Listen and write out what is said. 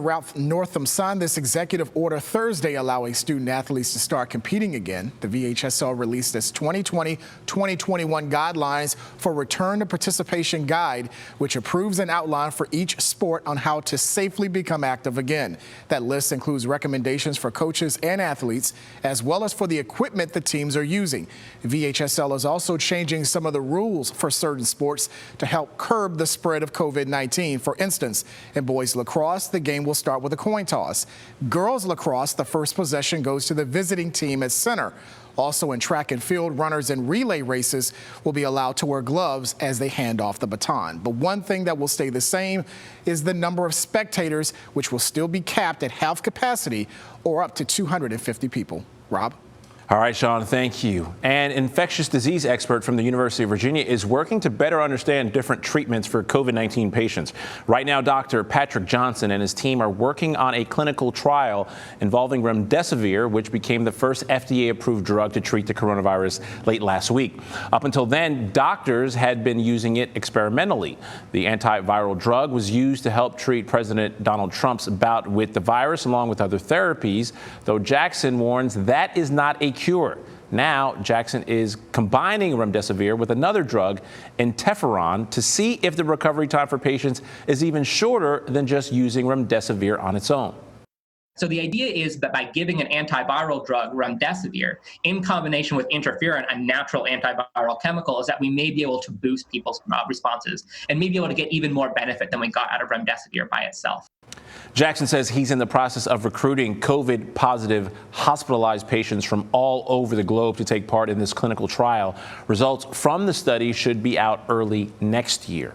Ralph Northam signed this executive order Thursday, allowing student athletes to start competing again. The VHSL released its 2020-2021 guidelines for return to participation guide, which approves an outline for each sport on how to safely become active again. That list includes recommendations for coaches and athletes, as well as for the equipment the teams are using. VHSL is also changing some of the rules for certain sports to help curb the spread of COVID-19. For instance, in boys lacrosse, the game will start with a coin toss. Girls lacrosse, the first possession goes to the visiting team at center. Also in track and field, runners and relay races will be allowed to wear gloves as they hand off the baton. But one thing that will stay the same is the number of spectators, which will still be capped at half capacity or up to 250 people. Rob? All right, Sean, thank you. An infectious disease expert from the University of Virginia is working to better understand different treatments for COVID-19 patients. Right now, Dr. Patrick Johnson and his team are working on a clinical trial involving remdesivir, which became the first FDA-approved drug to treat the coronavirus late last week. Up until then, doctors had been using it experimentally. The antiviral drug was used to help treat President Donald Trump's bout with the virus, along with other therapies, though Jackson warns that is not a cure. Now, Jackson is combining remdesivir with another drug, interferon, to see if the recovery time for patients is even shorter than just using remdesivir on its own. So the idea is that by giving an antiviral drug, remdesivir, in combination with interferon, a natural antiviral chemical, is that we may be able to boost people's responses and may be able to get even more benefit than we got out of remdesivir by itself. Jackson says he's in the process of recruiting COVID-positive hospitalized patients from all over the globe to take part in this clinical trial. Results from the study should be out early next year.